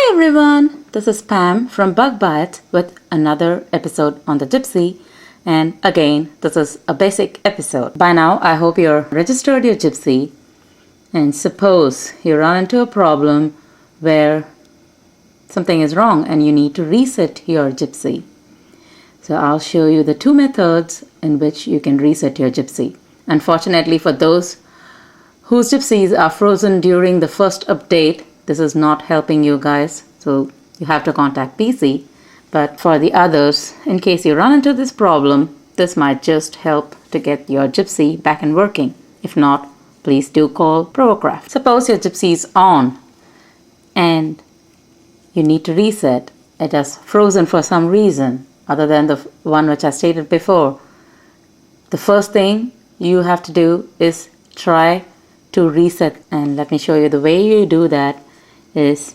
Hi everyone, this is Pam from Bug Bite with another episode on the Gypsy, and again this is a basic episode. By now I hope you're registered your Gypsy, and suppose you run into a problem where something is wrong and you need to reset your Gypsy. So I'll show you the two methods in which you can reset your Gypsy. Unfortunately for those whose Gypsies are frozen during the first update, this is not helping you guys, so you have to contact PC. But for the others, in case you run into this problem, this might just help to get your Gypsy back and working. If not, please do call ProCraft. Suppose your Gypsy is on and you need to reset. It has frozen for some reason other than the one which I stated before. The first thing you have to do is try to reset, and let me show you the way you do that. Is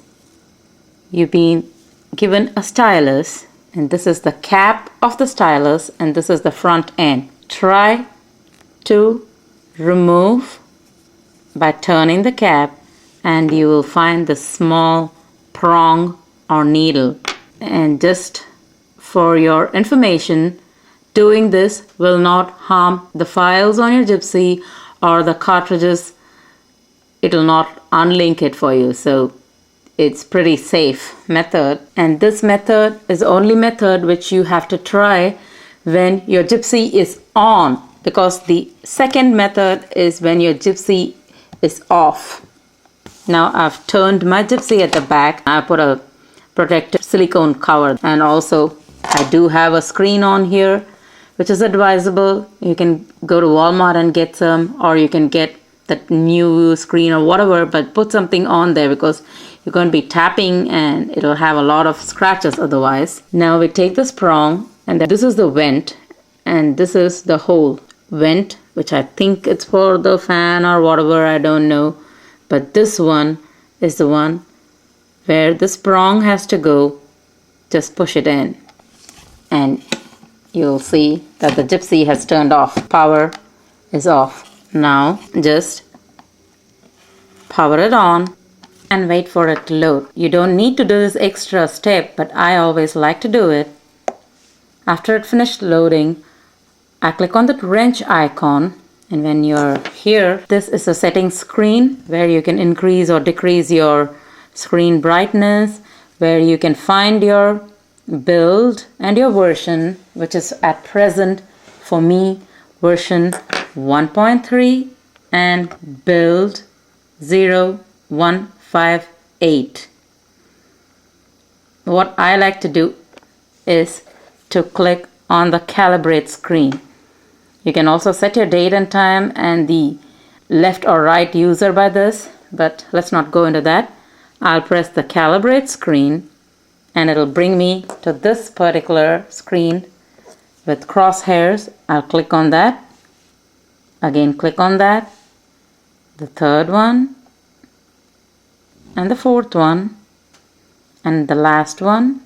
you've been given a stylus, and this is the cap of the stylus and this is the front end. Try to remove by turning the cap, and you will find the small prong or needle. And just for your information, doing this will not harm the files on your Gypsy or the cartridges. It will not unlink it for you, so it's pretty safe method. And this method is the only method which you have to try when your Gypsy is on, because the second method is when your Gypsy is off. Now I've turned my Gypsy at the back. I put a protective silicone cover, and also I do have a screen on here which is advisable. You can go to Walmart and get some, or you can get that new screen or whatever, but put something on there because you're going to be tapping and it'll have a lot of scratches otherwise. Now we take this prong, and this is the vent and this is the hole. Vent, which I think it's for the fan or whatever, I don't know, but this one is the one where this prong has to go. Just push it in and you'll see that the Gypsy has turned off. Power is off. Now just power it on and wait for it to load. You don't need to do this extra step, but I always like to do it. After it finished loading, I click on the wrench icon, and when you're here, this is a settings screen where you can increase or decrease your screen brightness, where you can find your build and your version, which is at present for me version 1.3 and build 0158. What I like to do is to click on the calibrate screen. You can also set your date and time and the left or right user by this, but let's not go into that. I'll press the calibrate screen and it'll bring me to this particular screen with crosshairs. I'll click on that. Again, click on that. The third one and the fourth one and the last one,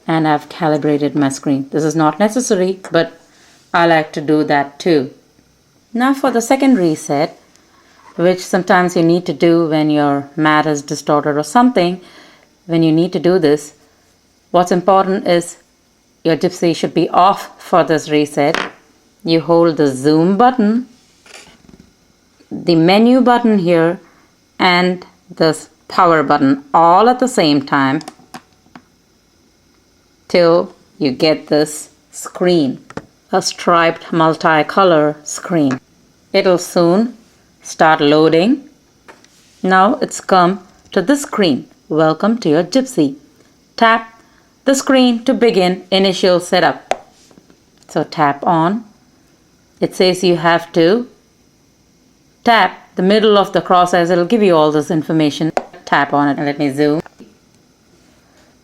and I've calibrated my screen. This is not necessary, but I like to do that too. Now for the second reset, which sometimes you need to do when your mat is distorted or something. When you need to do this, what's important is your Gypsy should be off for this reset. You hold the zoom button, the menu button here, and this power button all at the same time till you get this screen, a striped multicolor screen. It'll soon start loading. Now it's come to this screen. Welcome to your Gypsy. Tap the screen to begin initial setup. So tap on. It says you have to tap the middle of the crosshairs. It'll give you all this information. Tap on it and let me zoom.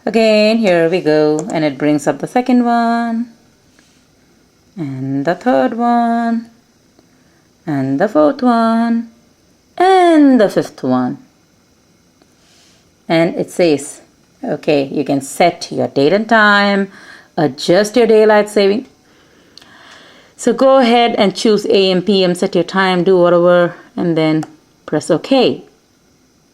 Again, here we go, and it brings up the second one and the third one and the fourth one and the fifth one. And it says, okay, you can set your date and time, adjust your daylight saving. So go ahead and choose AM, PM, set your time, do whatever, and then press OK.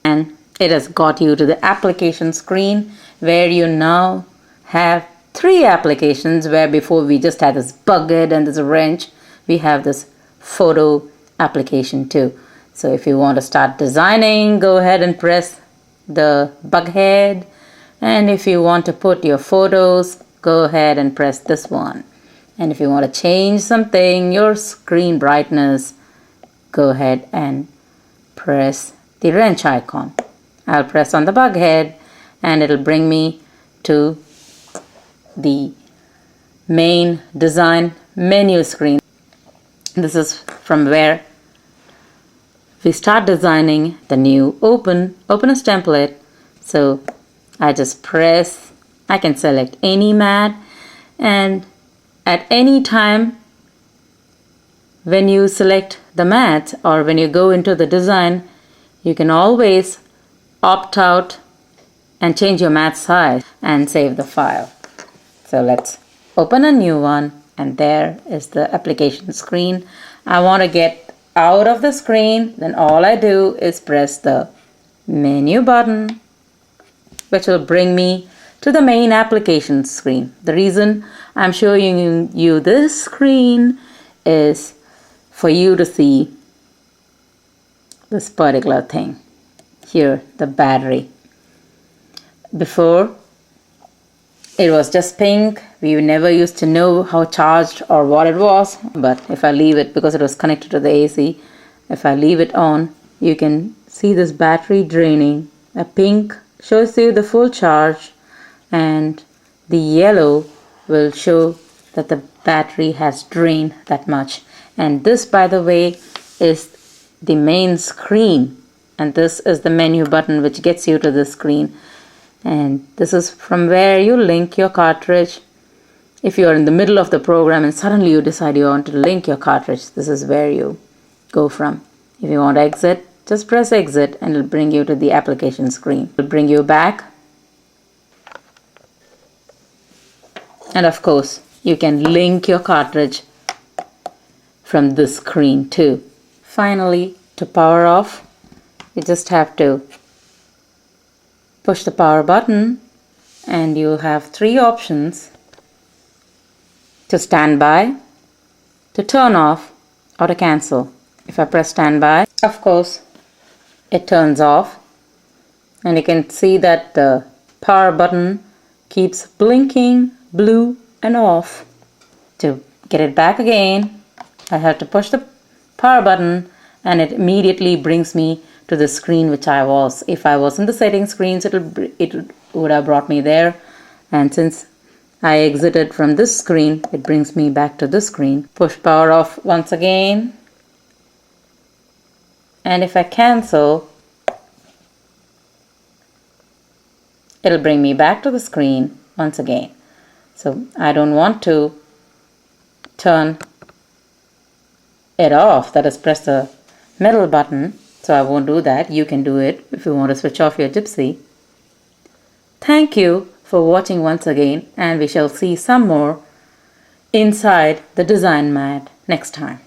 And it has got you to the application screen where you now have 3 applications, where before we just had this bucket and this wrench. We have this photo application too. So if you want to start designing, go ahead and press the bughead, and if you want to put your photos, go ahead and press this one. And if you want to change something, your screen brightness, go ahead and press the wrench icon. I'll press on the bughead and it'll bring me to the main design menu screen. This is from where we start designing the new open as template. So I just press, I can select any mat, and at any time when you select the mat or when you go into the design, you can always opt out and change your mat size and save the file. So let's open a new one, and there is the application screen. I want to get out of the screen, then all I do is press the menu button, which will bring me to the main application screen. The reason I'm showing you this screen is for you to see this particular thing here, the battery. Before, it was just pink. We never used to know how charged or what it was. But if I leave it, because it was connected to the AC, if I leave it on, you can see this battery draining. A pink shows you the full charge, and the yellow will show that the battery has drained that much. And this, by the way, is the main screen, and this is the menu button which gets you to the screen. And this is from where you link your cartridge. If you are in the middle of the program and suddenly you decide you want to link your cartridge, this is where you go from. If you want to exit, just press exit and it'll bring you to the application screen. It'll bring you back. And of course, you can link your cartridge from this screen too. Finally, to power off, you just have to push the power button, and you have 3 options: to stand by, to turn off, or to cancel. If I press standby, of course, it turns off, and you can see that the power button keeps blinking blue and off. To get it back again, I have to push the power button, and it immediately brings me to the screen which I was. If I was in the settings screens, it would have brought me there, and since I exited from this screen, it brings me back to this screen. Push power off once again, and if I cancel, it'll bring me back to the screen once again. So I don't want to turn it off, that is press the middle button, so I won't do that. You can do it if you want to switch off your Gypsy. Thank you for watching once again, and we shall see some more inside the design mat next time.